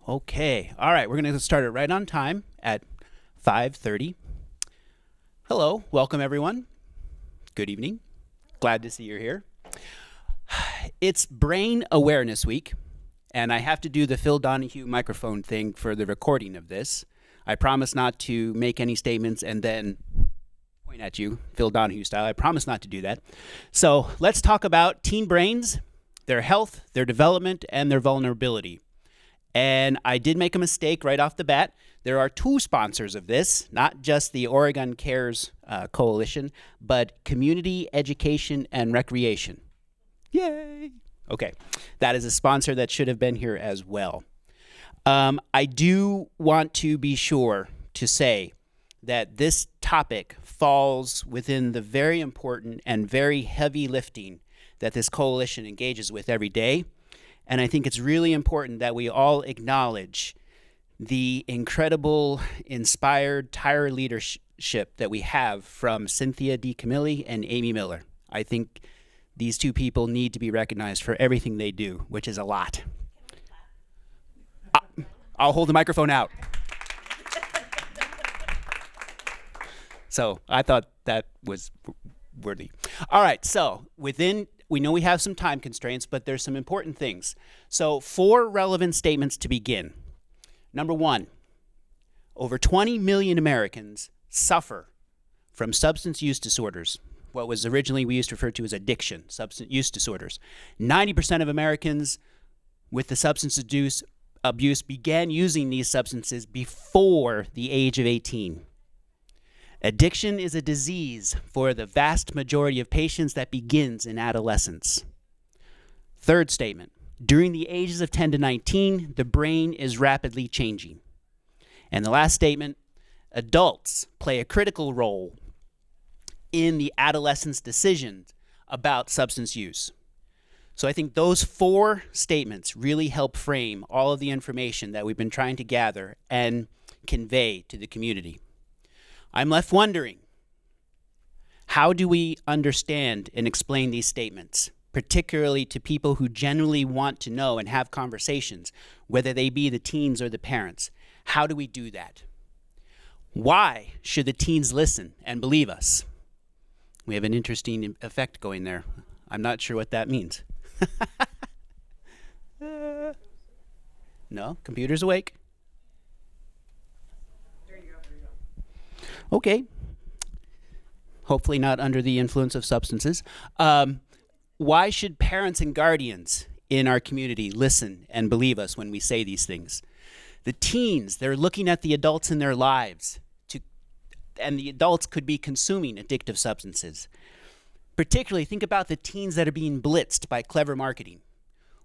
Okay. All right. We're going to start it right on time at 5:30. Hello. Welcome, everyone. Good evening. Glad to see you're here. It's Brain Awareness Week, and I have to do the Phil Donahue microphone thing for the recording of this. I promise not to make any statements and then point at you, Phil Donahue style. I promise not to do that. So let's talk about teen brains, their health, their development, and their vulnerability. And I did make a mistake right off the bat. There are two sponsors of this, not just the Oregon Cares Coalition, but Community Education and Recreation. Yay! Okay, that is a sponsor that should have been here as well. I do want to be sure to say that this topic falls within the very important and very heavy lifting that this coalition engages with every day. And I think it's really important that we all acknowledge the incredible, inspired, tireless leadership that we have from Cynthia DiCamilli and Amy Miller. I think these two people need to be recognized for everything they do, which is a lot. I'll hold the microphone out. So I thought that was worthy. All right, so we know we have some time constraints, but there's some important things. So 4 relevant statements to begin. Number 1, over 20 million Americans suffer from substance use disorders, what was originally we used to refer to as addiction, substance use disorders. 90% of Americans with the substance abuse began using these substances before the age of 18. Addiction is a disease for the vast majority of patients that begins in adolescence. Third statement, during the ages of 10 to 19, the brain is rapidly changing. And the last statement, adults play a critical role in the adolescent's decisions about substance use. So I think those 4 statements really help frame all of the information that we've been trying to gather and convey to the community. I'm left wondering, how do we understand and explain these statements, particularly to people who genuinely want to know and have conversations, whether they be the teens or the parents? How do we do that? Why should the teens listen and believe us? We have an interesting effect going there. I'm not sure what that means. No, computer's awake. Okay. Hopefully not under the influence of substances. Why should parents and guardians in our community listen and believe us when we say these things? The teens, they're looking at the adults in their lives, and the adults could be consuming addictive substances. Particularly, think about the teens that are being blitzed by clever marketing.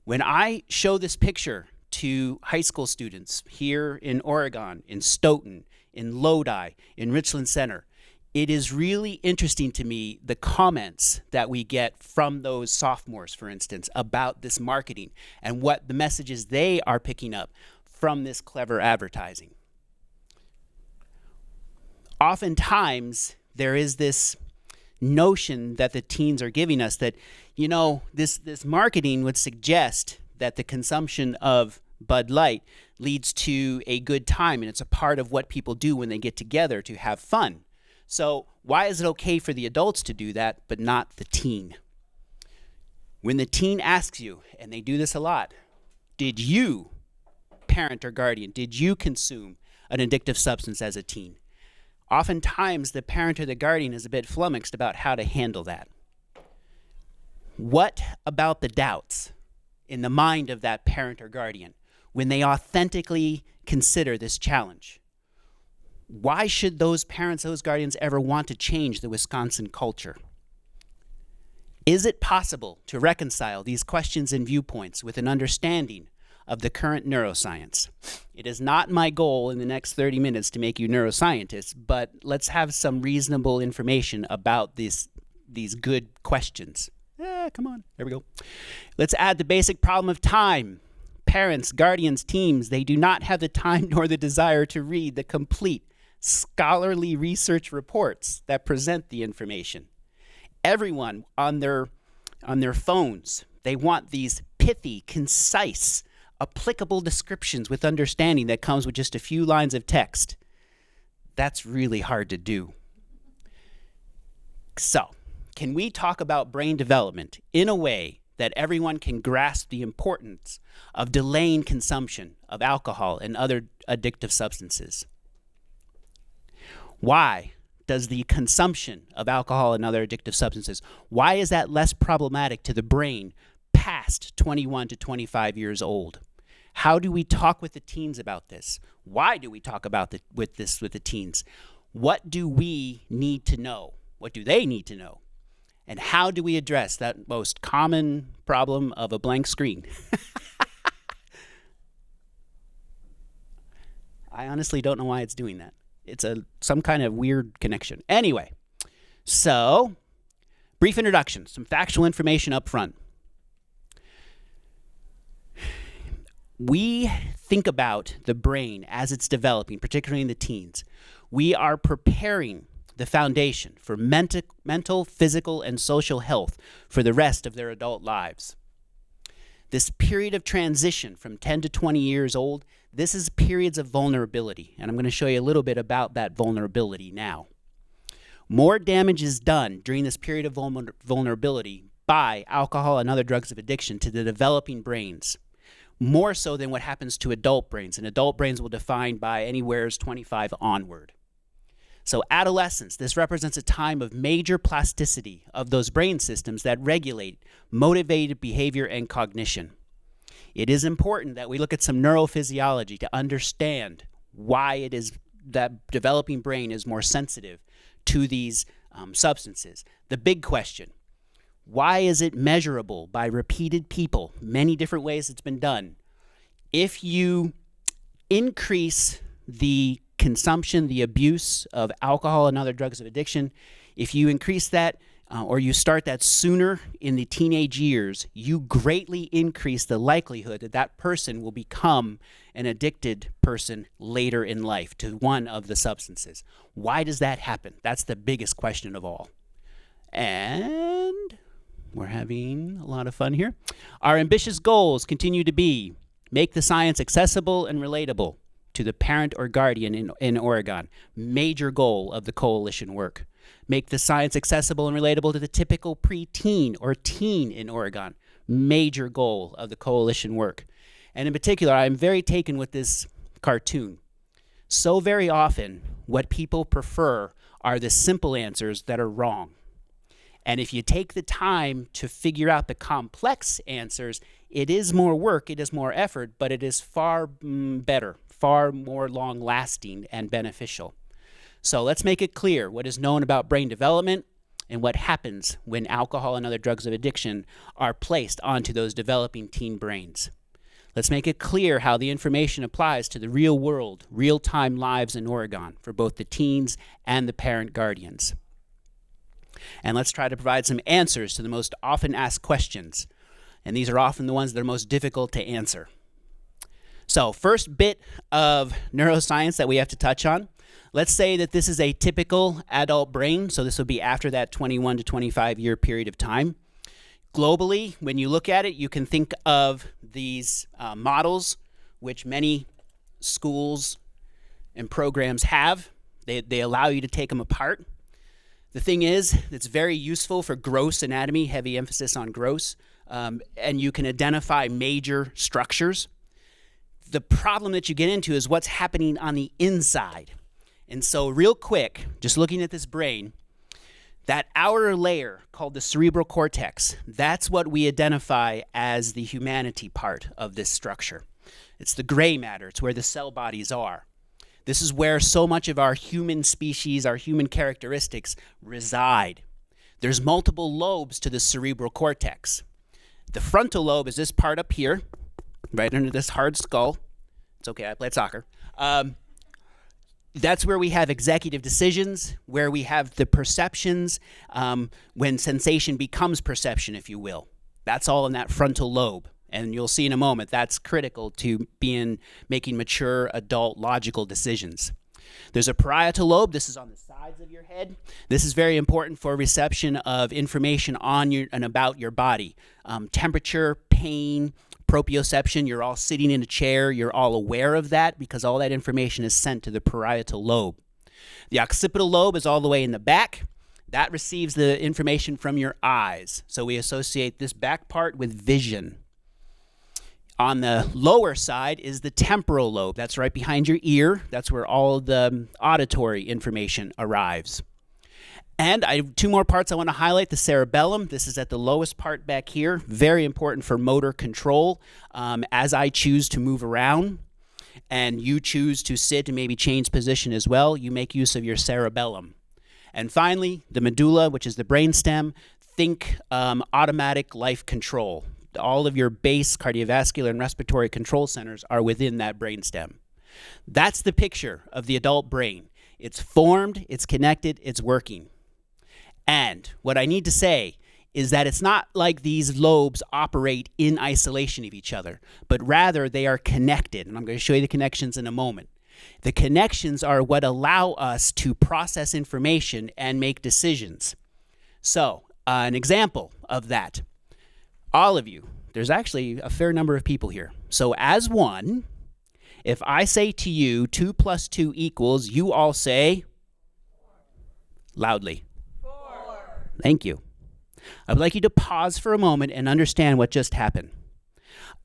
When I show this picture to high school students here in Oregon, in Stoughton, in Lodi, in Richland Center, it is really interesting to me the comments that we get from those sophomores, for instance, about this marketing and what the messages they are picking up from this clever advertising. Oftentimes, there is this notion that the teens are giving us that, this marketing would suggest that the consumption of Bud Light leads to a good time, and it's a part of what people do when they get together to have fun. So why is it okay for the adults to do that, but not the teen? When the teen asks you, and they do this a lot, did you, parent or guardian, did you consume an addictive substance as a teen? Oftentimes, the parent or the guardian is a bit flummoxed about how to handle that. What about the doubts in the mind of that parent or guardian when they authentically consider this challenge? Why should those parents, those guardians ever want to change the Wisconsin culture? Is it possible to reconcile these questions and viewpoints with an understanding of the current neuroscience? It is not my goal in the next 30 minutes to make you neuroscientists, but let's have some reasonable information about these good questions. Come on, there we go. Let's add the basic problem of time. Parents, guardians, teams, they do not have the time nor the desire to read the complete scholarly research reports that present the information. Everyone on their phones, they want these pithy, concise, applicable descriptions with understanding that comes with just a few lines of text. That's really hard to do. So, can we talk about brain development in a way that everyone can grasp the importance of delaying consumption of alcohol and other addictive substances? Why does the consumption of alcohol and other addictive substances, why is that less problematic to the brain past 21 to 25 years old? How do we talk with the teens about this? Why do we talk about with the teens? What do we need to know? What do they need to know? And how do we address that most common problem of a blank screen? I honestly don't know why it's doing that. It's some kind of weird connection. Anyway, so brief introduction, some factual information up front. We think about the brain as it's developing, particularly in the teens. We are preparing the foundation for mental, physical, and social health for the rest of their adult lives. This period of transition from 10 to 20 years old, this is periods of vulnerability, and I'm going to show you a little bit about that vulnerability now. More damage is done during this period of vulnerability by alcohol and other drugs of addiction to the developing brains, more so than what happens to adult brains, and adult brains will define by anywhere as 25 onward. So adolescence, this represents a time of major plasticity of those brain systems that regulate motivated behavior and cognition. It is important that we look at some neurophysiology to understand why it is that developing brain is more sensitive to these substances. The big question, why is it measurable by repeated people? Many different ways it's been done. If you increase the consumption, the abuse of alcohol and other drugs of addiction, if you increase that or you start that sooner in the teenage years, you greatly increase the likelihood that that person will become an addicted person later in life to one of the substances. Why does that happen? That's the biggest question of all. And we're having a lot of fun here. Our ambitious goals continue to be make the science accessible and relatable to the parent or guardian in Oregon. Major goal of the coalition work. Make the science accessible and relatable to the typical preteen or teen in Oregon. Major goal of the coalition work. And in particular, I'm very taken with this cartoon. So very often, what people prefer are the simple answers that are wrong. And if you take the time to figure out the complex answers, it is more work, it is more effort, but it is far better, far more long-lasting and beneficial. So let's make it clear what is known about brain development and what happens when alcohol and other drugs of addiction are placed onto those developing teen brains. Let's make it clear how the information applies to the real world, real-time lives in Oregon for both the teens and the parent guardians. And let's try to provide some answers to the most often asked questions. And these are often the ones that are most difficult to answer. So first bit of neuroscience that we have to touch on. Let's say that this is a typical adult brain. So this would be after that 21 to 25 year period of time. Globally, when you look at it, you can think of these models, which many schools and programs have. They allow you to take them apart. The thing is, it's very useful for gross anatomy, heavy emphasis on gross, and you can identify major structures. The problem that you get into is what's happening on the inside. And so real quick, just looking at this brain, that outer layer called the cerebral cortex, that's what we identify as the humanity part of this structure. It's the gray matter. It's where the cell bodies are. This is where so much of our human species, our human characteristics reside. There's multiple lobes to the cerebral cortex. The frontal lobe is this part up here, right under this hard skull. It's okay, I played soccer. That's where we have executive decisions, where we have the perceptions, when sensation becomes perception, if you will. That's all in that frontal lobe. And you'll see in a moment that's critical to making mature, adult, logical decisions. There's a parietal lobe. This is on the sides of your head. This is very important for reception of information on and about your body. Temperature, pain, proprioception, you're all sitting in a chair, you're all aware of that because all that information is sent to the parietal lobe. The occipital lobe is all the way in the back. That receives the information from your eyes. So we associate this back part with vision. On the lower side is the temporal lobe. That's right behind your ear. That's where all the auditory information arrives. And I have two more parts I want to highlight. The cerebellum. This is at the lowest part back here. Very important for motor control as I choose to move around. And you choose to sit and maybe change position as well. You make use of your cerebellum. And finally, the medulla, which is the brainstem. Think automatic life control. All of your base cardiovascular and respiratory control centers are within that brainstem. That's the picture of the adult brain. It's formed, it's connected, it's working. And what I need to say is that it's not like these lobes operate in isolation of each other, but rather they are connected. And I'm going to show you the connections in a moment. The connections are what allow us to process information and make decisions. So, an example of that. All of you, there's actually a fair number of people here. So as one, if I say to you 2 + 2 equals, you all say loudly. 4. Thank you. I would like you to pause for a moment and understand what just happened.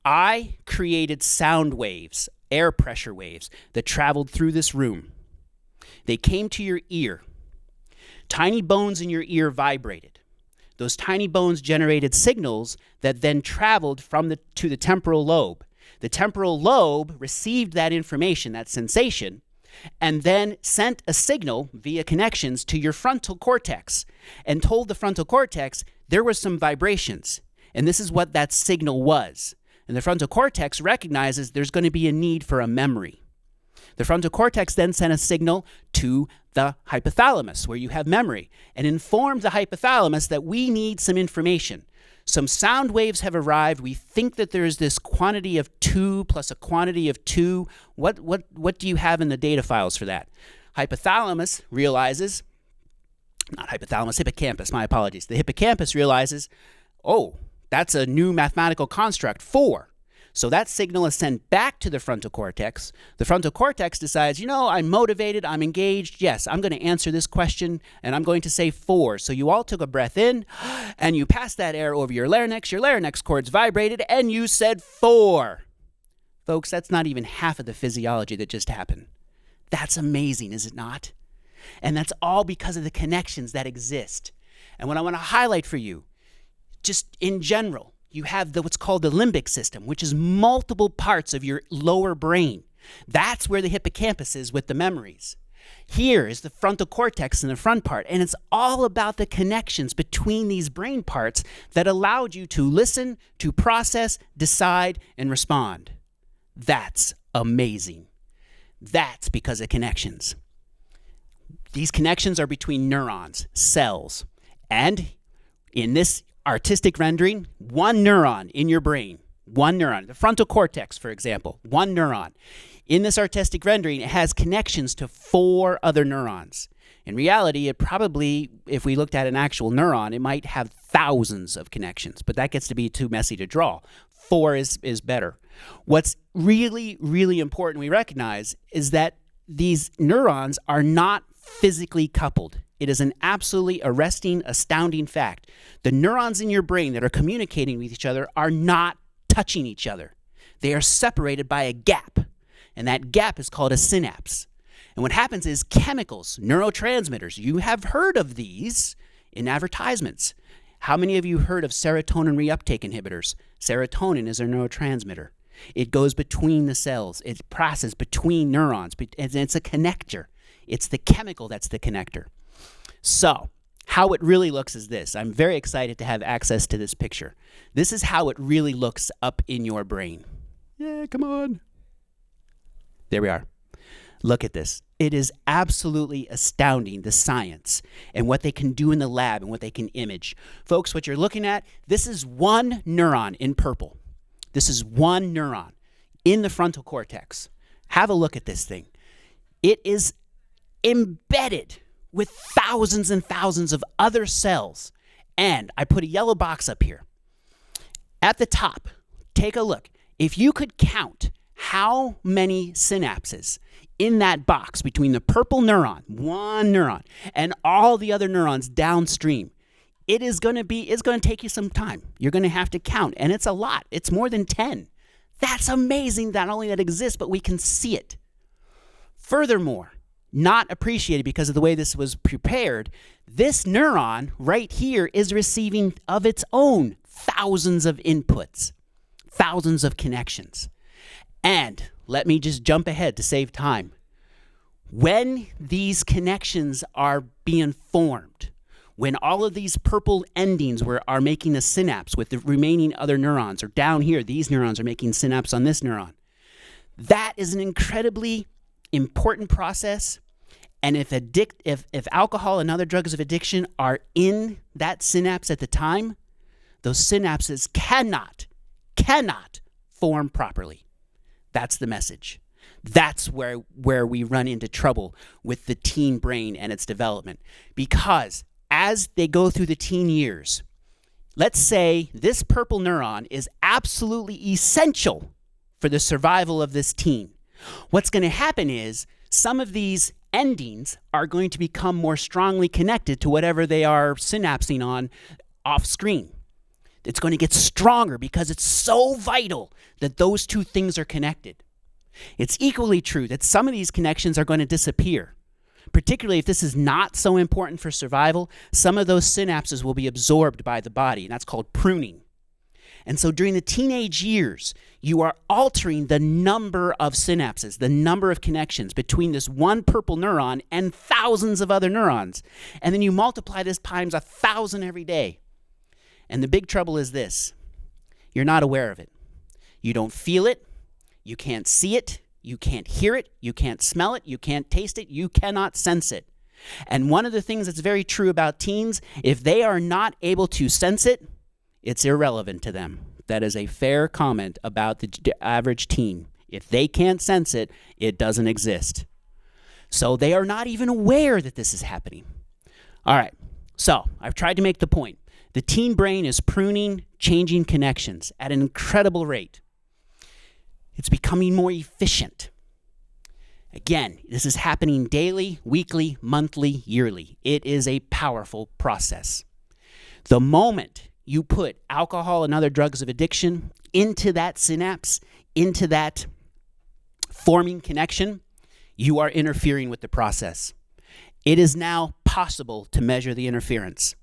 I created sound waves, air pressure waves, that traveled through this room. They came to your ear. Tiny bones in your ear vibrated. Those tiny bones generated signals that then traveled to the temporal lobe. The temporal lobe received that information, that sensation, and then sent a signal via connections to your frontal cortex and told the frontal cortex there were some vibrations. And this is what that signal was. And the frontal cortex recognizes there's going to be a need for a memory. The frontal cortex then sent a signal to the hypothalamus, where you have memory, and informed the hypothalamus that we need some information. Some sound waves have arrived. We think that there's this quantity of 2 plus a quantity of 2. What do you have in the data files for that? Hypothalamus realizes, not hypothalamus, hippocampus, my apologies. The hippocampus realizes, oh, that's a new mathematical construct, 4. So that signal is sent back to the frontal cortex. The frontal cortex decides, I'm motivated, I'm engaged. Yes, I'm going to answer this question, and I'm going to say 4. So you all took a breath in, and you passed that air over your larynx. Your larynx cords vibrated, and you said 4. Folks, that's not even half of the physiology that just happened. That's amazing, is it not? And that's all because of the connections that exist. And what I want to highlight for you, just in general, you have what's called the limbic system, which is multiple parts of your lower brain. That's where the hippocampus is with the memories. Here is the frontal cortex in the front part, and it's all about the connections between these brain parts that allowed you to listen, to process, decide, and respond. That's amazing. That's because of connections. These connections are between neurons, cells, and in this artistic rendering, one neuron in your brain, one neuron, the frontal cortex, for example, one neuron. In this artistic rendering, it has connections to 4 other neurons. In reality, it probably, if we looked at an actual neuron, it might have thousands of connections, but that gets to be too messy to draw. 4 is better. What's really, really important we recognize is that these neurons are not physically coupled. It is an absolutely arresting, astounding fact. The neurons in your brain that are communicating with each other are not touching each other. They are separated by a gap, and that gap is called a synapse. And what happens is chemicals, neurotransmitters, you have heard of these in advertisements. How many of you heard of serotonin reuptake inhibitors? Serotonin is a neurotransmitter. It goes between the cells. It passes between neurons. It's a connector. It's the chemical that's the connector. So, how it really looks is this. I'm very excited to have access to this picture. This is how it really looks up in your brain. Yeah, come on. There we are. Look at this. It is absolutely astounding, the science and what they can do in the lab and what they can image. Folks, what you're looking at, this is one neuron in purple. This is one neuron in the frontal cortex. Have a look at this thing. It is embedded with thousands and thousands of other cells. And I put a yellow box up here. At the top, take a look. If you could count how many synapses in that box between the purple neuron, one neuron, and all the other neurons downstream, it's going to take you some time. You're going to have to count, and it's a lot. It's more than 10. That's amazing, not only that exists, but we can see it. Furthermore, not appreciated because of the way this was prepared, this neuron right here is receiving of its own thousands of inputs, thousands of connections. And let me just jump ahead to save time. When these connections are being formed, when all of these purple endings are making a synapse with the remaining other neurons, or down here, these neurons are making synapse on this neuron, that is an incredibly important process. And if alcohol and other drugs of addiction are in that synapse at the time, those synapses cannot form properly. That's the message. That's where we run into trouble with the teen brain and its development. Because as they go through the teen years, let's say this purple neuron is absolutely essential for the survival of this teen. What's going to happen is some of these endings are going to become more strongly connected to whatever they are synapsing on off screen. It's going to get stronger because it's so vital that those two things are connected. It's equally true that some of these connections are going to disappear. Particularly if this is not so important for survival, some of those synapses will be absorbed by the body, and that's called pruning. And so during the teenage years, you are altering the number of synapses, the number of connections between this one purple neuron and thousands of other neurons. And then you multiply this times 1,000 every day. And the big trouble is this: you're not aware of it. You don't feel it. You can't see it. You can't hear it. You can't smell it. You can't taste it. You cannot sense it. And one of the things that's very true about teens, if they are not able to sense it, it's irrelevant to them. That is a fair comment about the average teen. If they can't sense it, it doesn't exist. So they are not even aware that this is happening. All right. So I've tried to make the point. The teen brain is pruning, changing connections at an incredible rate. It's becoming more efficient. Again, this is happening daily, weekly, monthly, yearly. It is a powerful process. The moment you put alcohol and other drugs of addiction into that synapse, into that forming connection, you are interfering with the process. It is now possible to measure the interference.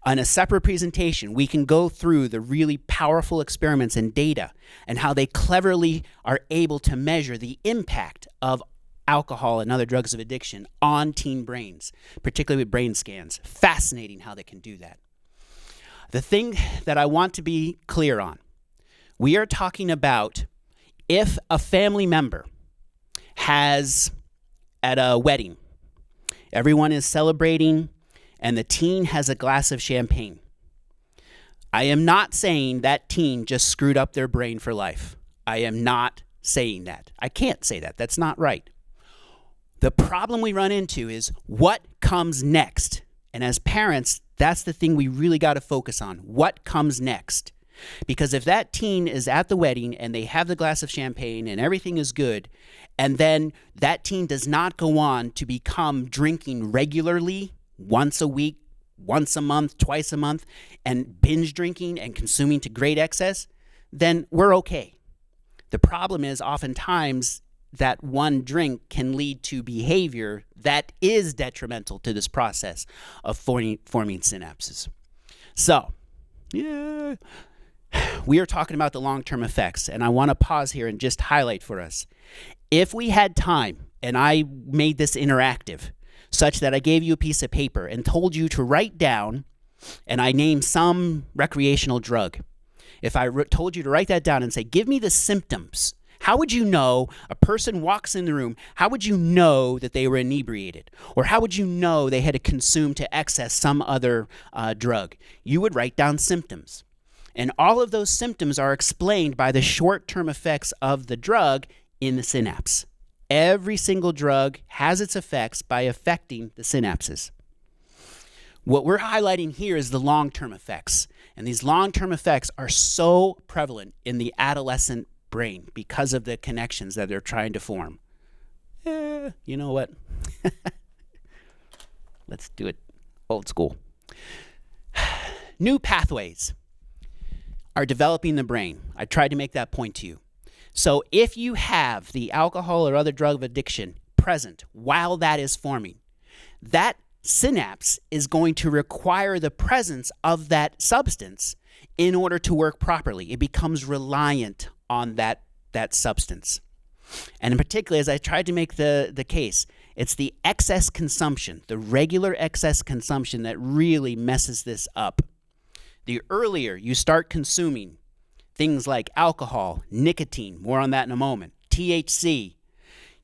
On a separate presentation, we can go through the really powerful experiments and data and how they cleverly are able to measure the impact of alcohol and other drugs of addiction on teen brains, particularly with brain scans. Fascinating how they can do that. The thing that I want to be clear on, we are talking about if a family member has, at a wedding, everyone is celebrating and the teen has a glass of champagne. I am not saying that teen just screwed up their brain for life. I am not saying that. I can't say that. That's not right. The problem we run into is what comes next. And as parents, that's the thing we really got to focus on. What comes next? Because if that teen is at the wedding and they have the glass of champagne and everything is good, and then that teen does not go on to become drinking regularly, once a week, once a month, twice a month, and binge drinking and consuming to great excess, then we're okay. The problem is oftentimes that one drink can lead to behavior that is detrimental to this process of forming synapses. So, yeah, we are talking about the long-term effects, and I want to pause here and just highlight for us. If we had time, and I made this interactive, such that I gave you a piece of paper and told you to write down, and I named some recreational drug. If I told you to write that down and say, give me the symptoms, how would you know a person walks in the room, how would you know that they were inebriated? Or how would you know they had to consume to excess some other drug? You would write down symptoms. And all of those symptoms are explained by the short-term effects of the drug in the synapse. Every single drug has its effects by affecting the synapses. What we're highlighting here is the long-term effects. And these long-term effects are so prevalent in the adolescent brain because of the connections that they're trying to form. You know what? Let's do it old school. New pathways are developing the brain. I tried to make that point to you. So if you have the alcohol or other drug of addiction present while that is forming, that synapse is going to require the presence of that substance in order to work properly. It becomes reliant on that substance. And in particular, as I tried to make the case, it's the excess consumption, the regular excess consumption that really messes this up. The earlier you start consuming things like alcohol, nicotine, more on that in a moment, THC,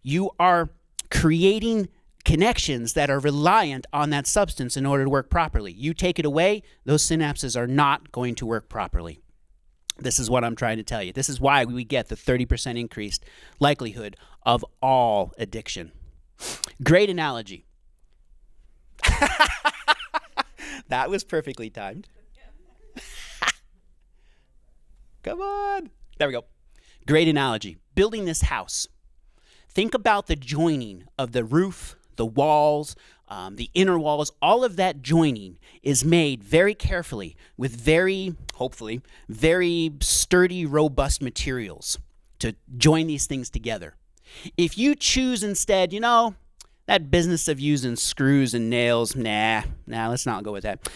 you are creating connections that are reliant on that substance in order to work properly. You take it away, those synapses are not going to work properly. This is what I'm trying to tell you. This is why we get the 30% increased likelihood of all addiction. Great analogy. That was perfectly timed. Come on. There we go. Great analogy. Building this house. Think about the joining of the roof, the walls, the inner walls. All of that joining is made very carefully with hopefully, very sturdy, robust materials to join these things together. If you choose instead, that business of using screws and nails, nah, let's not go with that.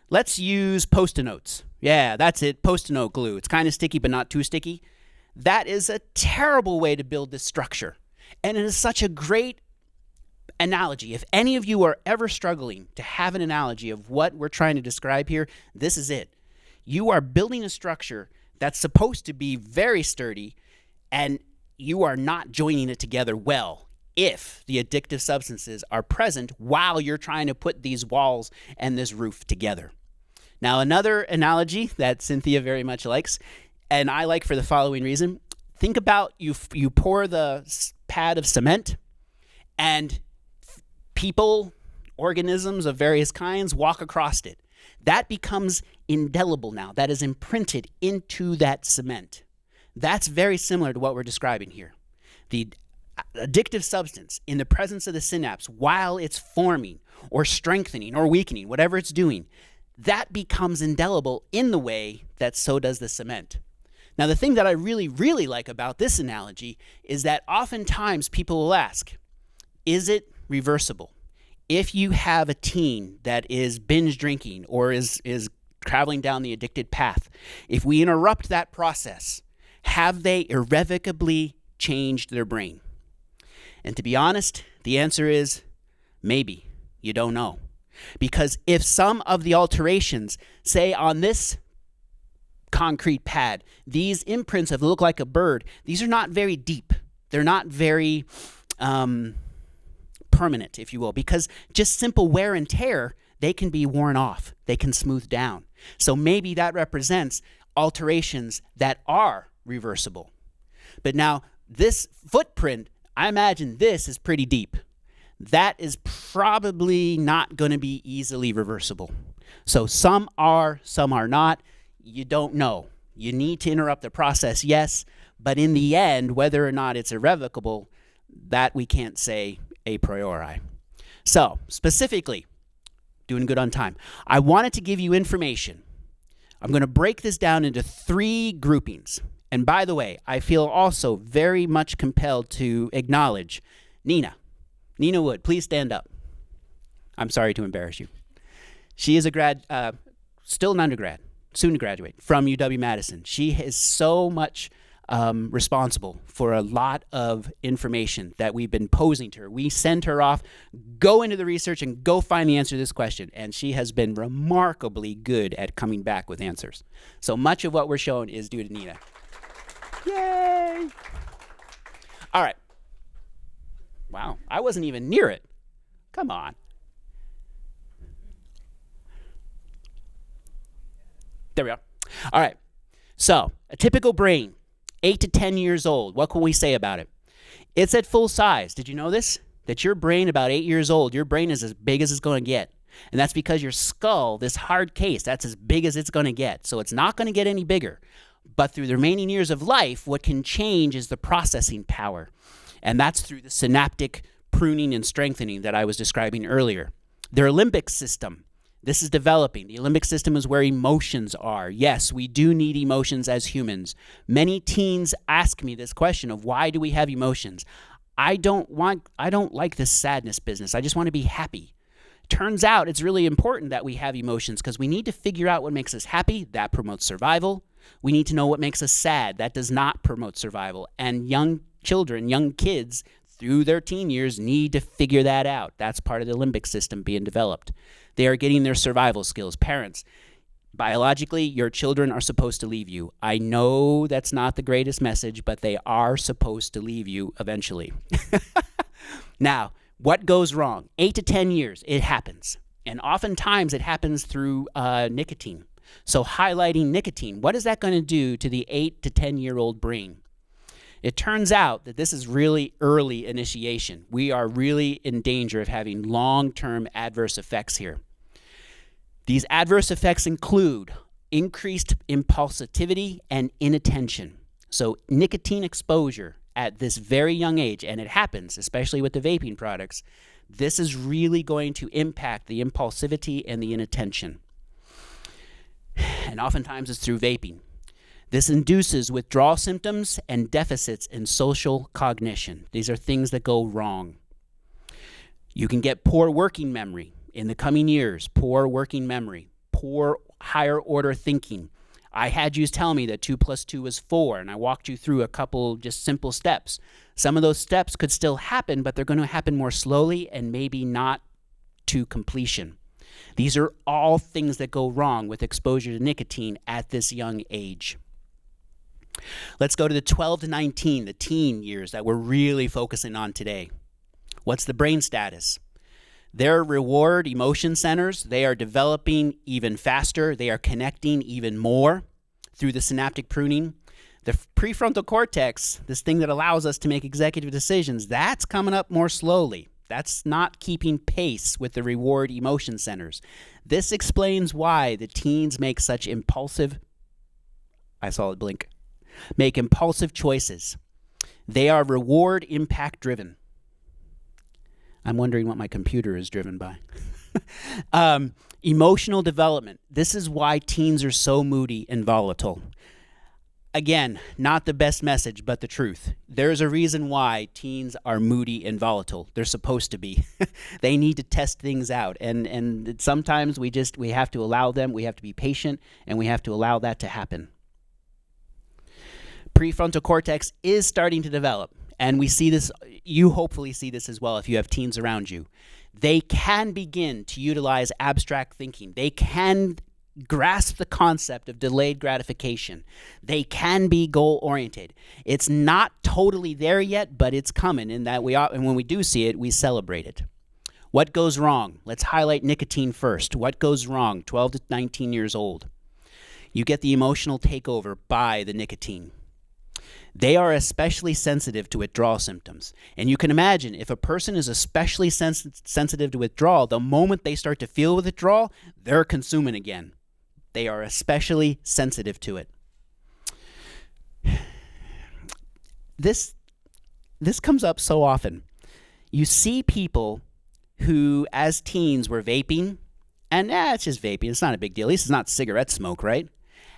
Let's use Post-it notes. Yeah, that's it, Post-it note glue. It's kind of sticky, but not too sticky. That is a terrible way to build this structure. And it is such a great analogy. If any of you are ever struggling to have an analogy of what we're trying to describe here, this is it. You are building a structure that's supposed to be very sturdy, and you are not joining it together well if the addictive substances are present while you're trying to put these walls and this roof together. Now, another analogy that Cynthia very much likes, and I like for the following reason, think about you pour the pad of cement, and people, organisms of various kinds walk across it. That becomes indelible now. That is imprinted into that cement. That's very similar to what we're describing here. The addictive substance in the presence of the synapse while it's forming or strengthening or weakening, whatever it's doing, that becomes indelible in the way that so does the cement. Now, the thing that I really, really like about this analogy is that oftentimes people will ask, is it reversible? If you have a teen that is binge drinking or is traveling down the addicted path, if we interrupt that process, have they irrevocably changed their brain? And to be honest, the answer is maybe. You don't know. Because if some of the alterations, say on this concrete pad, these imprints have looked like a bird, these are not very deep. They're not very permanent, if you will, because just simple wear and tear, they can be worn off. They can smooth down. So maybe that represents alterations that are reversible. But now this footprint, I imagine this is pretty deep. That is probably not going to be easily reversible. So some are, some are not. You don't know. You need to interrupt the process, yes, but in the end, whether or not it's irrevocable, that we can't say a priori. So specifically, doing good on time, I wanted to give you information. I'm going to break this down into 3 groupings. And by the way, I feel also very much compelled to acknowledge Nina Wood. Please stand up. I'm sorry to embarrass you. She is a still an undergrad, soon to graduate from UW-Madison. She is so much responsible for a lot of information that we've been posing to her. We send her off, go into the research and go find the answer to this question. And she has been remarkably good at coming back with answers. So much of what we're showing is due to Nina. Yay! All right. Wow, I wasn't even near it. Come on. There we are. All right. So, a typical brain, 8 to 10 years old. What can we say about it? It's at full size. Did you know this? That your brain, about 8 years old, your brain is as big as it's going to get. And that's because your skull, this hard case, that's as big as it's going to get. So it's not going to get any bigger. But through the remaining years of life, what can change is the processing power. And that's through the synaptic pruning and strengthening that I was describing earlier. Their limbic system, this is developing. The limbic system is where emotions are. Yes, we do need emotions as humans. Many teens ask me this question of why do we have emotions? I don't like this sadness business. I just want to be happy. Turns out it's really important that we have emotions because we need to figure out what makes us happy. That promotes survival. We need to know what makes us sad. That does not promote survival. And young children, young kids, through their teen years need to figure that out. That's part of the limbic system being developed. They are getting their survival skills. Parents, biologically, your children are supposed to leave you. I know that's not the greatest message, but they are supposed to leave you eventually. Now, what goes wrong? 8 to 10 years, it happens. And oftentimes it happens through nicotine. So highlighting nicotine, what is that going to do to the 8 to 10-year-old brain? It turns out that this is really early initiation. We are really in danger of having long-term adverse effects here. These adverse effects include increased impulsivity and inattention. So nicotine exposure at this very young age, and it happens, especially with the vaping products, this is really going to impact the impulsivity and the inattention. And oftentimes it's through vaping. This induces withdrawal symptoms and deficits in social cognition. These are things that go wrong. You can get poor working memory in the coming years, poor working memory, poor higher order thinking. I had you tell me that 2 plus 2 is 4, and I walked you through a couple just simple steps. Some of those steps could still happen, but they're going to happen more slowly and maybe not to completion. These are all things that go wrong with exposure to nicotine at this young age. Let's go to the 12 to 19, the teen years that we're really focusing on today. What's the brain status? Their reward emotion centers, they are developing even faster. They are connecting even more through the synaptic pruning. The prefrontal cortex, this thing that allows us to make executive decisions, that's coming up more slowly. That's not keeping pace with the reward emotion centers. This explains why the teens make such impulsive, I saw it blink, make impulsive choices. They are reward impact driven. I'm wondering what my computer is driven by. Emotional development. This is why teens are so moody and volatile. Again, not the best message, but the truth. There's a reason why teens are moody and volatile. They're supposed to be. They need to test things out. And sometimes we have to allow them, we have to be patient, and we have to allow that to happen. Prefrontal cortex is starting to develop. And we see this, you hopefully see this as well if you have teens around you. They can begin to utilize abstract thinking. They can grasp the concept of delayed gratification. They can be goal-oriented. It's not totally there yet, but it's coming in that and when we do see it, we celebrate it. What goes wrong? Let's highlight nicotine first. What goes wrong? 12 to 19 years old. You get the emotional takeover by the nicotine. They are especially sensitive to withdrawal symptoms. And you can imagine if a person is especially sensitive to withdrawal, the moment they start to feel withdrawal, they're consuming again. They are especially sensitive to it. This comes up so often. You see people who, as teens, were vaping, and it's just vaping. It's not a big deal. At least it's not cigarette smoke, right?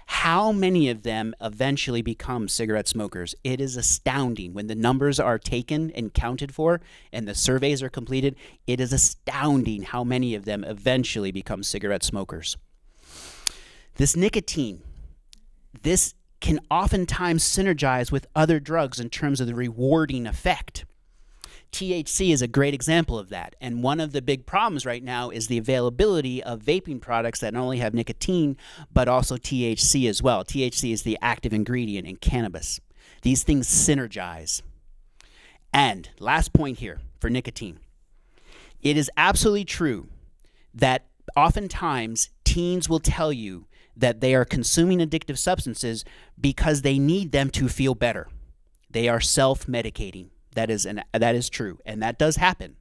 How many of them eventually become cigarette smokers? It is astounding. When the numbers are taken and counted for and the surveys are completed, it is astounding how many of them eventually become cigarette smokers. This nicotine, this can oftentimes synergize with other drugs in terms of the rewarding effect. THC is a great example of that. And one of the big problems right now is the availability of vaping products that not only have nicotine, but also THC as well. THC is the active ingredient in cannabis. These things synergize. And last point here for nicotine. It is absolutely true that oftentimes teens will tell you that they are consuming addictive substances because they need them to feel better. They are self-medicating. That is true, and that does happen.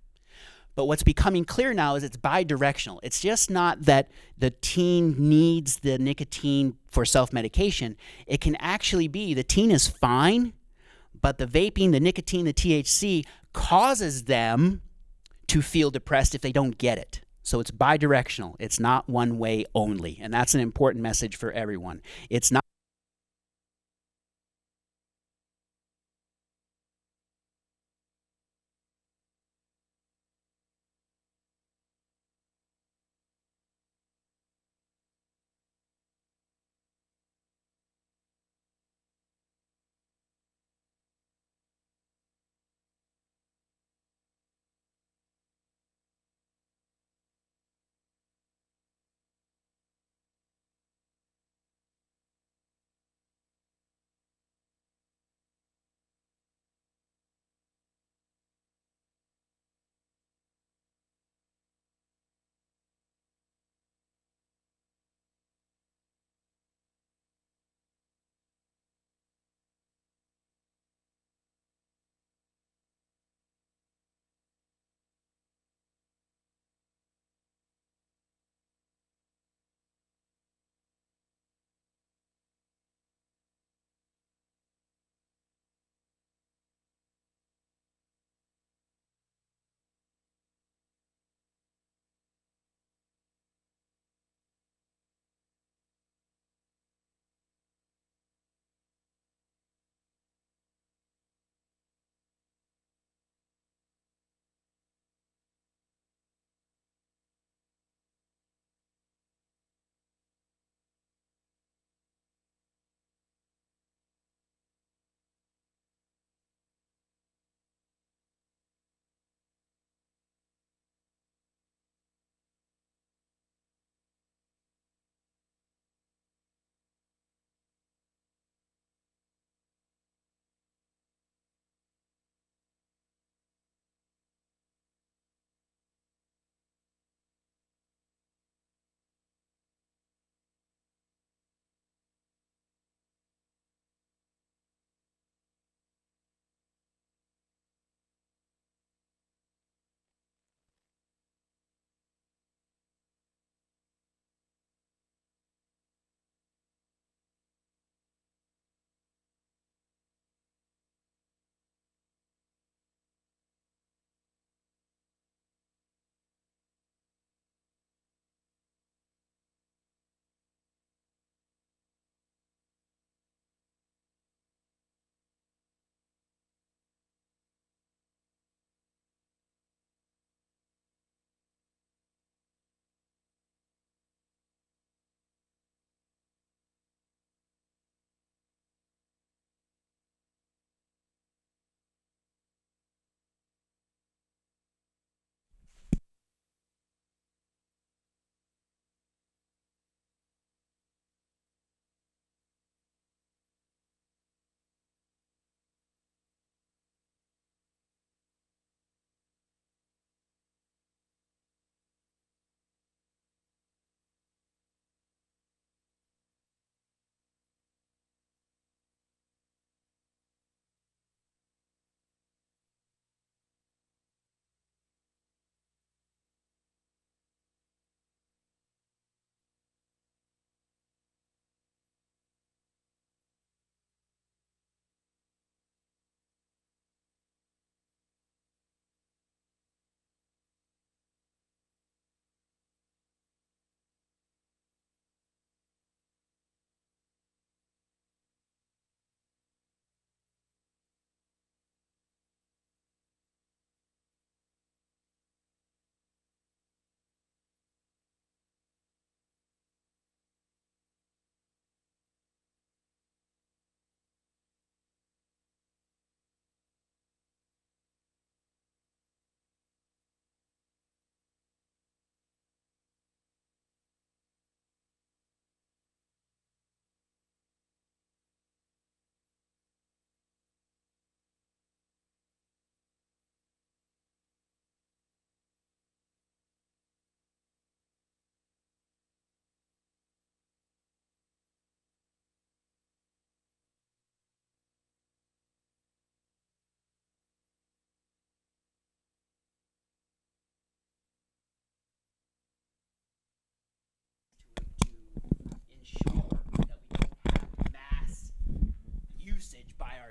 But what's becoming clear now is it's bidirectional. It's just not that the teen needs the nicotine for self-medication. It can actually be the teen is fine, but the vaping, the nicotine, the THC causes them to feel depressed if they don't get it. So it's bidirectional. It's not one way only. And that's an important message for everyone. It's not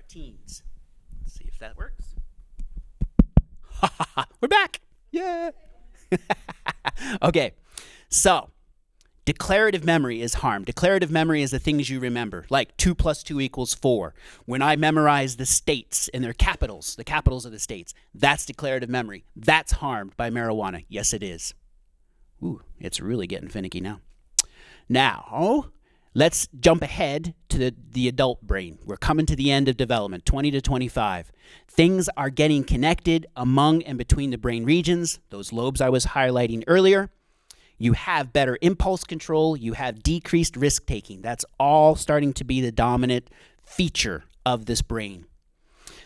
teens. Let's see if that works. We're back. Yeah. Okay. So, declarative memory is harmed. Declarative memory is the things you remember, like 2 + 2 = 4. When I memorize the states and their capitals, the capitals of the states, that's declarative memory. That's harmed by marijuana. Yes, it is. Ooh, it's really getting finicky now. Now, let's jump ahead to the adult brain. We're coming to the end of development, 20 to 25. Things are getting connected among and between the brain regions, those lobes I was highlighting earlier. You have better impulse control. You have decreased risk taking. That's all starting to be the dominant feature of this brain.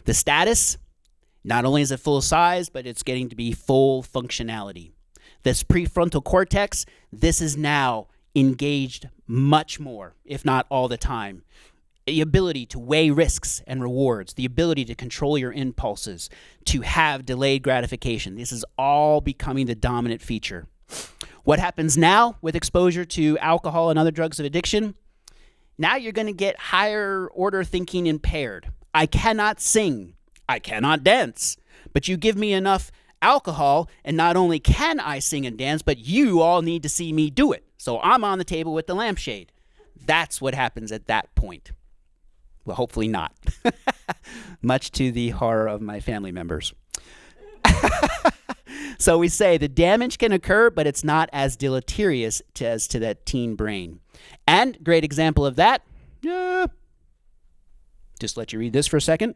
The status, not only is it full size, but it's getting to be full functionality. This prefrontal cortex, this is now engaged much more, if not all the time. The ability to weigh risks and rewards, the ability to control your impulses, to have delayed gratification. This is all becoming the dominant feature. What happens now with exposure to alcohol and other drugs of addiction? Now you're going to get higher order thinking impaired. I cannot sing. I cannot dance. But you give me enough alcohol, and not only can I sing and dance, but you all need to see me do it. So I'm on the table with the lampshade. That's what happens at that point. Well, hopefully not. Much to the horror of my family members. So we say the damage can occur, but it's not as deleterious as to that teen brain. And great example of that, just let you read this for a second.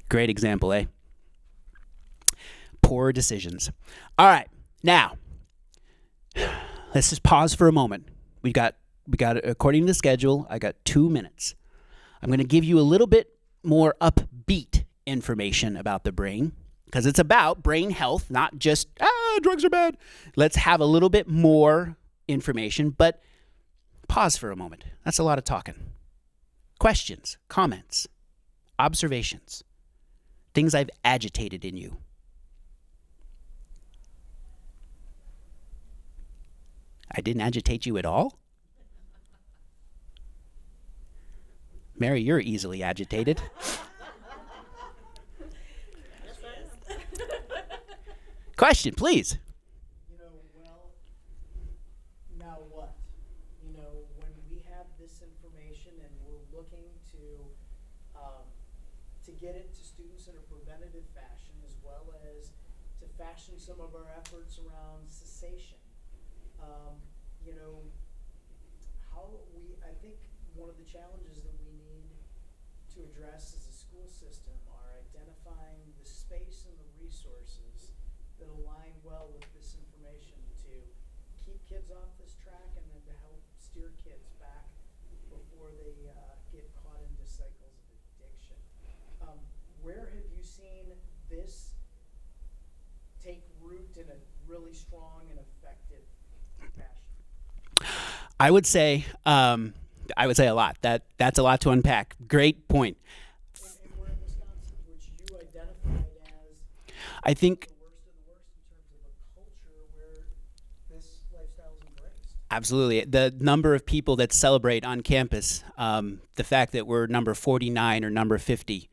Great example, eh? Poor decisions. All right, now, let's just pause for a moment. We got, according to the schedule, I got 2 minutes. I'm going to give you a little bit more upbeat information about the brain, because it's about brain health, not just, drugs are bad. Let's have a little bit more information, but pause for a moment. That's a lot of talking. Questions, comments, observations, things I've agitated in you. I didn't agitate you at all? Mary, you're easily agitated. Question, please. Well, now what? When we have this information and we're looking to get it to students in a preventative fashion, as well as to fashion some of our efforts around cessation, I think one of the challenges that we need to address as a school system are identifying the space and the resources that align well with this information to keep kids off this track and then to help steer kids back before they get caught into cycles of addiction. Where have you seen this take root in a really strong and effective fashion? I would say a lot. That's a lot to unpack. Great point. And we're in Wisconsin, which you identified as I think the worst of the worst in terms of a culture where this lifestyle is embraced. absolutely. The number of people that celebrate on campus, the fact that we're number 49 or number 50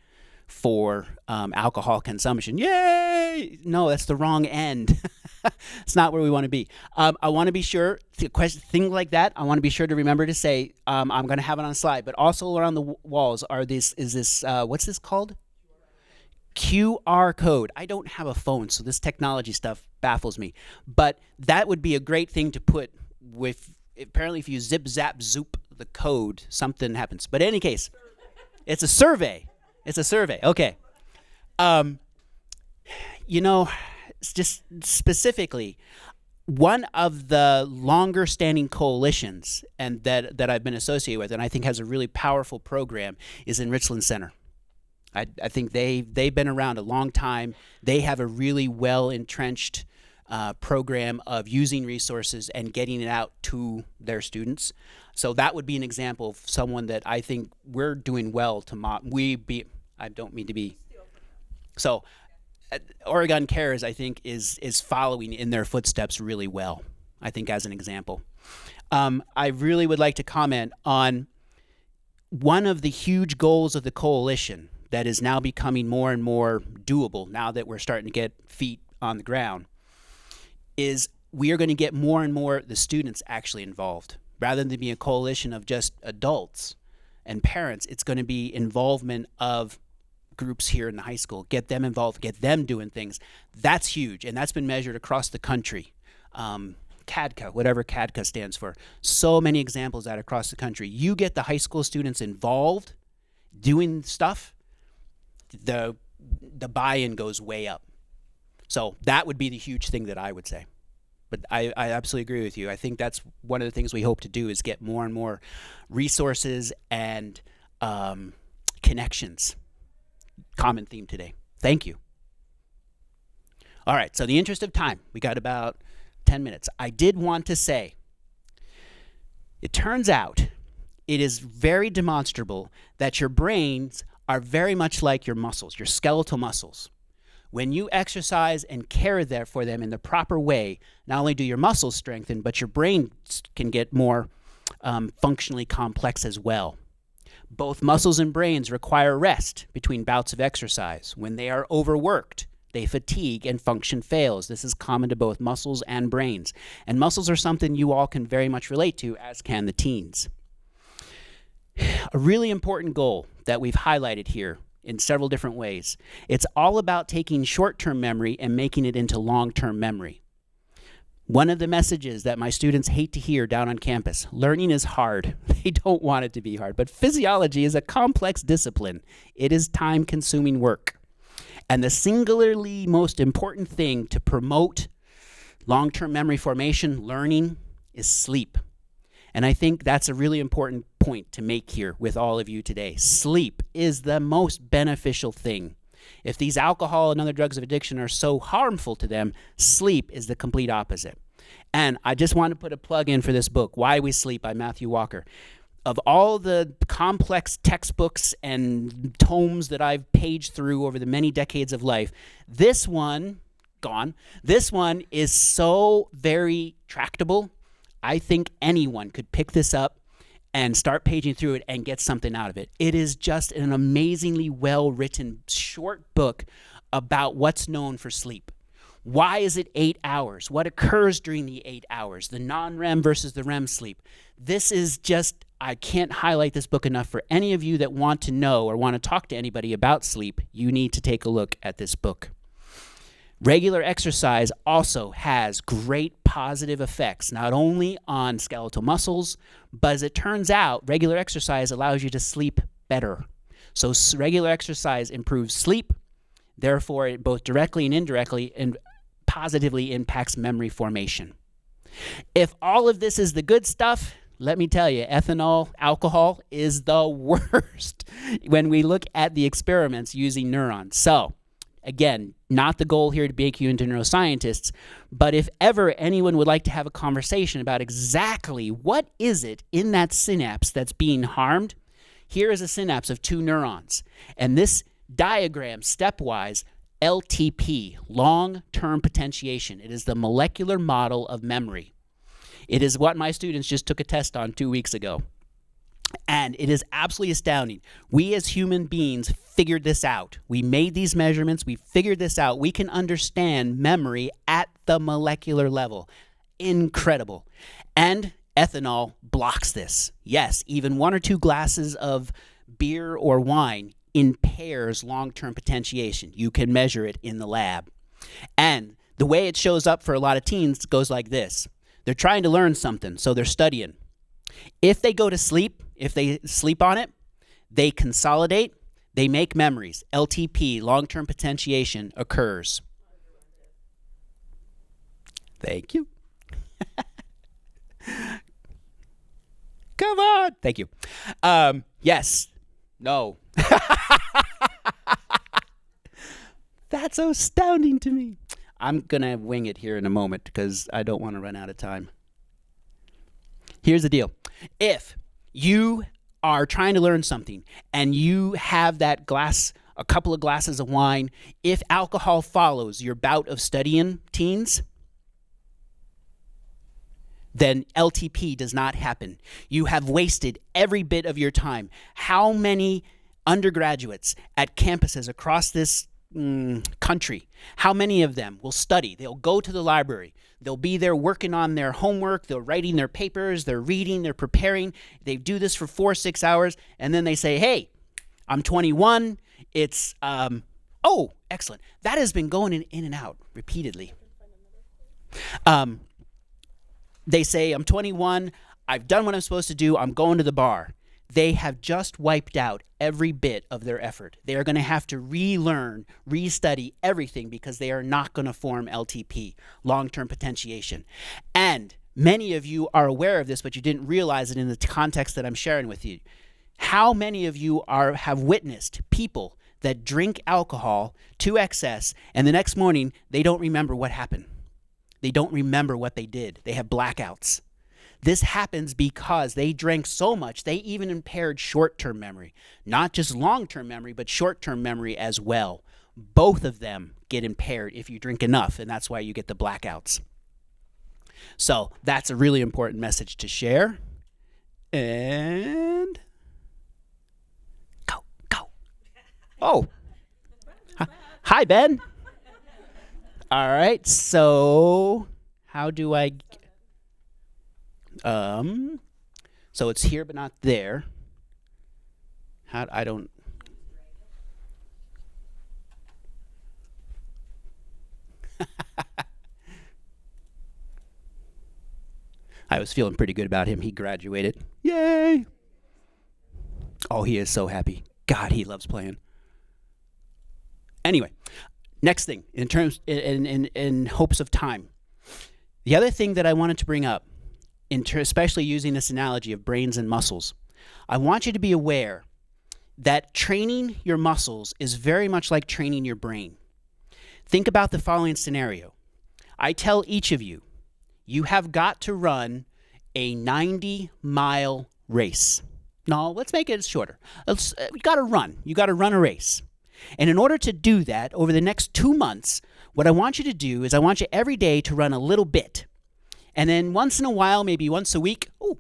for alcohol consumption. Yay! No, that's the wrong end. It's not where we want to be. I want to be sure, things like that, I want to be sure to remember to say, I'm going to have it on a slide, but also around the walls what's this called? QR code. I don't have a phone, so this technology stuff baffles me. But that would be a great thing to put with, apparently if you zip, zap, zoop the code, something happens. But in any case, it's a survey. It's a survey. Okay. Just specifically, one of the longer standing coalitions and that I've been associated with, and I think has a really powerful program, is in Richland Center. I think they've been around a long time. They have a really well entrenched program of using resources and getting it out to their students. So that would be an example of someone that I think we're doing well to I don't mean to be. So Oregon Cares, I think, is following in their footsteps really well, I think, as an example. I really would like to comment on one of the huge goals of the coalition that is now becoming more and more doable now that we're starting to get feet on the ground is we are going to get more and more the students actually involved. Rather than being a coalition of just adults and parents, it's going to be involvement of groups here in the high school. Get them involved, get them doing things. That's huge, and that's been measured across the country. CADCA, whatever CADCA stands for. So many examples out across the country. You get the high school students involved doing stuff, the buy-in goes way up. So that would be the huge thing that I would say. But I absolutely agree with you. I think that's one of the things we hope to do is get more and more resources and connections. Common theme today. Thank you. All right, so in the interest of time, we got about 10 minutes. I did want to say, it turns out it is very demonstrable that your brains are very much like your muscles, your skeletal muscles. When you exercise and care there for them in the proper way, not only do your muscles strengthen, but your brain can get more functionally complex as well. Both muscles and brains require rest between bouts of exercise. When they are overworked, they fatigue and function fails. This is common to both muscles and brains. And muscles are something you all can very much relate to, as can the teens. A really important goal that we've highlighted here in several different ways. It's all about taking short-term memory and making it into long-term memory. One of the messages that my students hate to hear down on campus, learning is hard. They don't want it to be hard, but physiology is a complex discipline. It is time-consuming work. And the singularly most important thing to promote long-term memory formation, learning, is sleep. And I think that's a really important point to make here with all of you today. Sleep is the most beneficial thing. If these alcohol and other drugs of addiction are so harmful to them, sleep is the complete opposite. And I just want to put a plug in for this book, Why We Sleep by Matthew Walker. Of all the complex textbooks and tomes that I've paged through over the many decades of life, this one is so very tractable. I think anyone could pick this up and start paging through it and get something out of it. It is just an amazingly well-written short book about what's known for sleep. Why is it 8 hours? What occurs during the 8 hours? The non-REM versus the REM sleep. This is just, I can't highlight this book enough for any of you that want to know or want to talk to anybody about sleep. You need to take a look at this book. Regular exercise also has great positive effects, not only on skeletal muscles, but as it turns out, regular exercise allows you to sleep better. So regular exercise improves sleep, therefore it both directly and indirectly and positively impacts memory formation. If all of this is the good stuff, let me tell you, ethanol, alcohol is the worst when we look at the experiments using neurons. So, again, not the goal here to make you into neuroscientists, but if ever anyone would like to have a conversation about exactly what is it in that synapse that's being harmed, here is a synapse of two neurons. And this diagram, stepwise, LTP, long-term potentiation. It is the molecular model of memory. It is what my students just took a test on 2 weeks ago. And it is absolutely astounding. We as human beings figured this out. We made these measurements. We figured this out. We can understand memory at the molecular level. Incredible. And ethanol blocks this. Yes, even 1 or 2 glasses of beer or wine impairs long-term potentiation. You can measure it in the lab. And the way it shows up for a lot of teens goes like this. They're trying to learn something, so they're studying. If they go to sleep, if they sleep on it, they consolidate, they make memories. LTP, long-term potentiation, occurs. Thank you. Come on. Thank you. Yes. No. That's so astounding to me. I'm going to wing it here in a moment because I don't want to run out of time. Here's the deal. If you are trying to learn something and you have that glass, a couple of glasses of wine, if alcohol follows your bout of studying, teens, then LTP does not happen. You have wasted every bit of your time. How many undergraduates at campuses across this country, how many of them will study? They'll go to the library. They'll be there working on their homework. They're writing their papers. They're reading. They're preparing. They do this for 4-6 hours. And then they say, hey, I'm 21. It's, oh, excellent. That has been going in and out repeatedly. They say, I'm 21, I've done what I'm supposed to do, I'm going to the bar. They have just wiped out every bit of their effort. They are going to have to relearn, restudy everything because they are not going to form LTP, long-term potentiation. And many of you are aware of this, but you didn't realize it in the context that I'm sharing with you. How many of you have witnessed people that drink alcohol to excess and the next morning they don't remember what happened? They don't remember what they did. They have blackouts. This happens because they drank so much, they even impaired short-term memory. Not just long-term memory, but short-term memory as well. Both of them get impaired if you drink enough, and that's why you get the blackouts. So that's a really important message to share. And go. Oh. Hi, Ben. All right, so how do I, so it's here but not there. I don't, I was feeling pretty good about him. He graduated. Yay! Oh, he is so happy. God, he loves playing. Anyway. Next thing, in hopes of time, the other thing that I wanted to bring up, especially using this analogy of brains and muscles, I want you to be aware that training your muscles is very much like training your brain. Think about the following scenario. I tell each of you, you have got to run a 90-mile race. No, let's make it shorter. You got to run. You got to run a race. And in order to do that, over the next 2 months, what I want you to do is I want you every day to run a little bit. And then once in a while, maybe once a week, oh,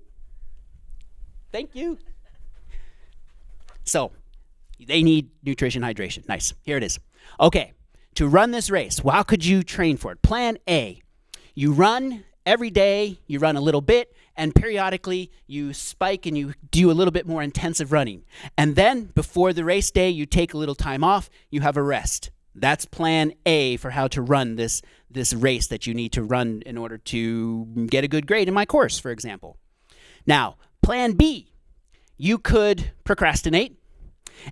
thank you. So they need nutrition, hydration. Nice. Here it is. Okay, to run this race, well, how could you train for it? Plan A, you run every day, you run a little bit, and periodically you spike and you do a little bit more intensive running. And then before the race day, you take a little time off, you have a rest. That's plan A for how to run this race that you need to run in order to get a good grade in my course, for example. Now, plan B, you could procrastinate,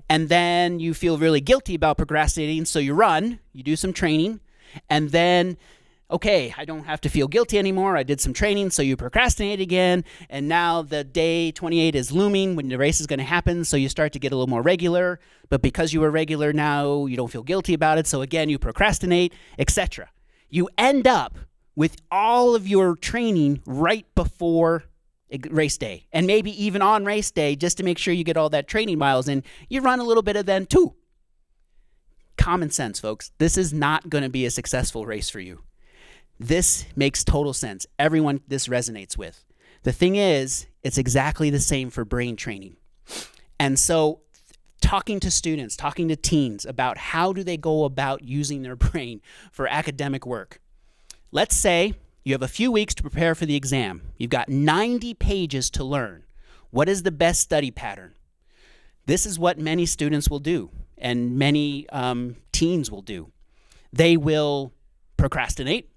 and then you feel really guilty about procrastinating, so you run, you do some training, and then okay, I don't have to feel guilty anymore. I did some training, so you procrastinate again, and now the day 28 is looming when the race is going to happen, so you start to get a little more regular, but because you were regular now, you don't feel guilty about it, so again, you procrastinate, etc. You end up with all of your training right before race day, and maybe even on race day, just to make sure you get all that training miles in, you run a little bit of then too. Common sense, folks. This is not going to be a successful race for you. This makes total sense. Everyone this resonates with. The thing is, it's exactly the same for brain training. And so talking to students, talking to teens about how do they go about using their brain for academic work. Let's say you have a few weeks to prepare for the exam. You've got 90 pages to learn. What is the best study pattern? This is what many students will do and many teens will do. They will procrastinate,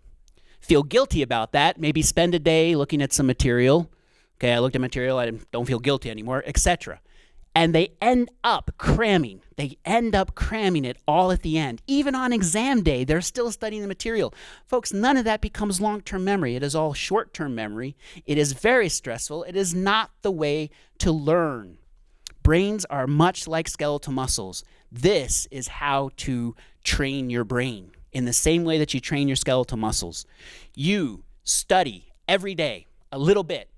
feel guilty about that, maybe spend a day looking at some material. Okay, I looked at material, I don't feel guilty anymore, etc. And they end up cramming. They end up cramming it all at the end. Even on exam day, they're still studying the material. Folks, none of that becomes long-term memory. It is all short-term memory. It is very stressful. It is not the way to learn. Brains are much like skeletal muscles. This is how to train your brain. In the same way that you train your skeletal muscles. You study every day a little bit.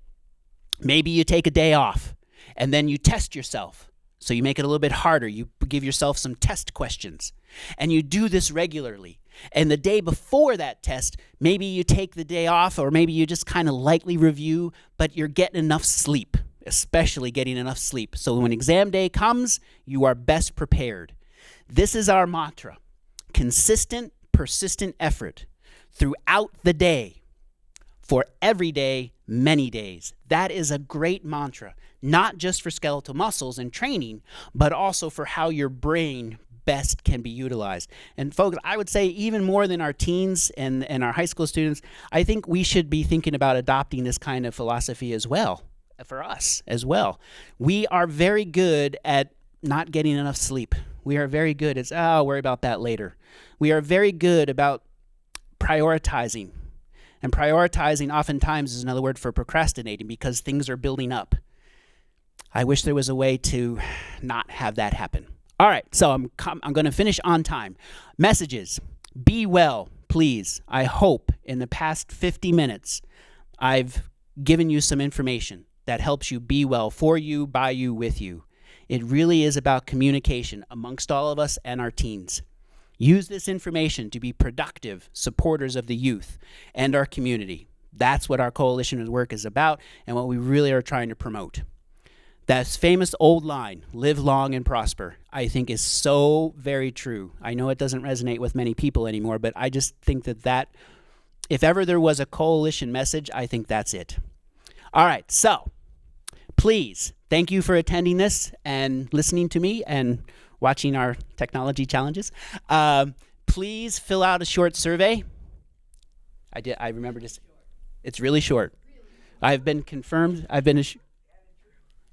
Maybe you take a day off and then you test yourself. So you make it a little bit harder. You give yourself some test questions and you do this regularly. And the day before that test, maybe you take the day off, or maybe you just kind of lightly review, but you're getting enough sleep, especially getting enough sleep. So when exam day comes, you are best prepared. This is our mantra: consistent, persistent effort throughout the day, for every day, many days. That is a great mantra, not just for skeletal muscles and training, but also for how your brain best can be utilized. And folks, I would say even more than our teens and our high school students, I think we should be thinking about adopting this kind of philosophy as well, for us as well. We are very good at not getting enough sleep. We are very good at, I'll worry about that later. We are very good about prioritizing. And prioritizing oftentimes is another word for procrastinating, because things are building up. I wish there was a way to not have that happen. All right, so I'm going to finish on time. Messages. Be well, please. I hope in the past 50 minutes I've given you some information that helps you be well, for you, by you, with you. It really is about communication amongst all of us and our teens. Use this information to be productive supporters of the youth and our community. That's what our coalition's work is about, and what we really are trying to promote. That famous old line, live long and prosper, I think is so very true. I know it doesn't resonate with many people anymore, but I just think that if ever there was a coalition message, I think that's it. All right, so please, thank you for attending this and listening to me and watching our technology challenges. Please fill out a short survey. I remember this. It's really short. I've been confirmed.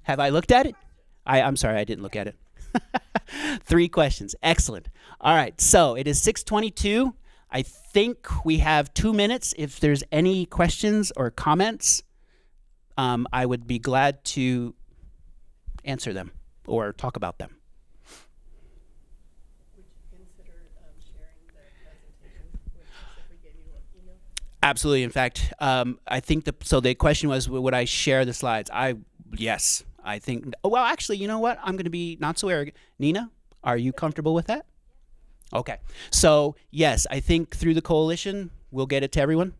Have I looked at it? I'm sorry, I didn't look at it. 3 questions. Excellent. All right, so it is 6:22. I think we have 2 minutes. If there's any questions or comments, I would be glad to answer them or talk about them. Would you consider sharing the presentation with us if we gave you an email? Absolutely. In fact, I think the question was, would I share the slides? Yes. I think, well, actually, you know what? I'm going to be not so arrogant. Nina, are you comfortable with that? Okay. So, yes, I think through the coalition, we'll get it to everyone.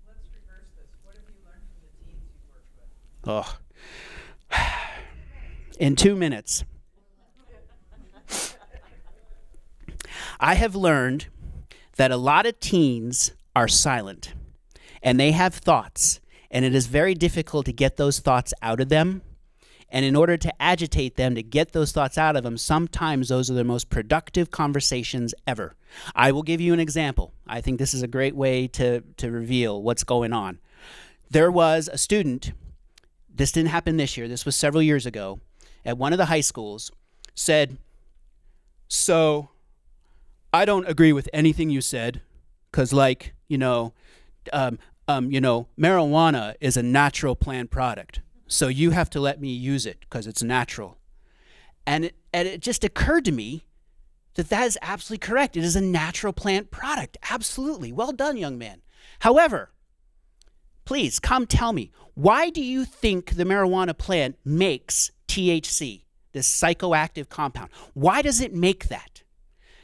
Let's reverse this. What have you learned from the teams you've worked with? Oh. In 2 minutes. I have learned that a lot of teens are silent, and they have thoughts. And it is very difficult to get those thoughts out of them. And in order to agitate them, to get those thoughts out of them, sometimes those are the most productive conversations ever. I will give you an example. I think this is a great way to reveal what's going on. There was a student, this didn't happen this year, this was several years ago, at one of the high schools, said, "So, I don't agree with anything you said, because marijuana is a natural plant product, so you have to let me use it because it's natural." And it just occurred to me that is absolutely correct. It is a natural plant product. Absolutely. Well done, young man. However, please come tell me, why do you think the marijuana plant makes THC, this psychoactive compound? Why does it make that?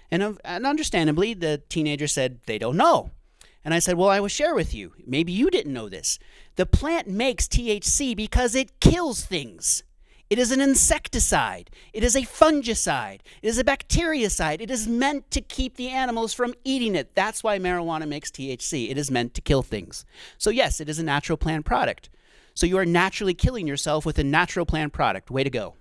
And understandably, the teenager said they don't know. And I said, well, I will share with you. Maybe you didn't know this. The plant makes THC because it kills things. It is an insecticide. It is a fungicide. It is a bactericide. It is meant to keep the animals from eating it. That's why marijuana makes THC. It is meant to kill things. So yes, it is a natural plant product. So you are naturally killing yourself with a natural plant product. Way to go.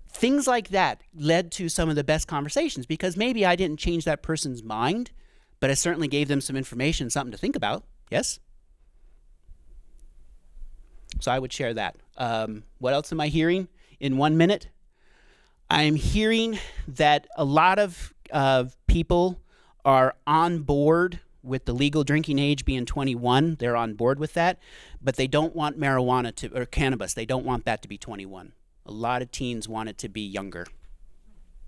Things like that led to some of the best conversations, because maybe I didn't change that person's mind, but I certainly gave them some information, something to think about. Yes? So I would share that. What else am I hearing in 1 minute? I'm hearing that a lot of people are on board with the legal drinking age being 21. They're on board with that, but they don't want marijuana or cannabis. They don't want that to be 21. A lot of teens want it to be younger.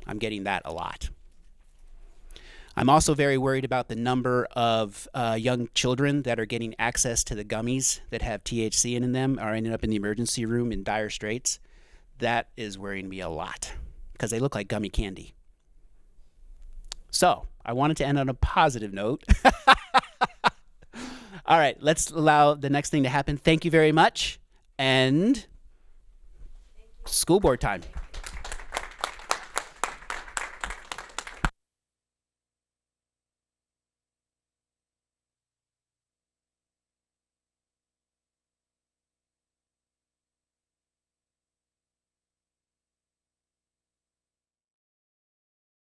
I'm getting that a lot. I'm also very worried about the number of young children that are getting access to the gummies that have THC in them, or ending up in the emergency room in dire straits. That is worrying me a lot, because they look like gummy candy. So I wanted to end on a positive note. All right, let's allow the next thing to happen. Thank you very much. And school board time.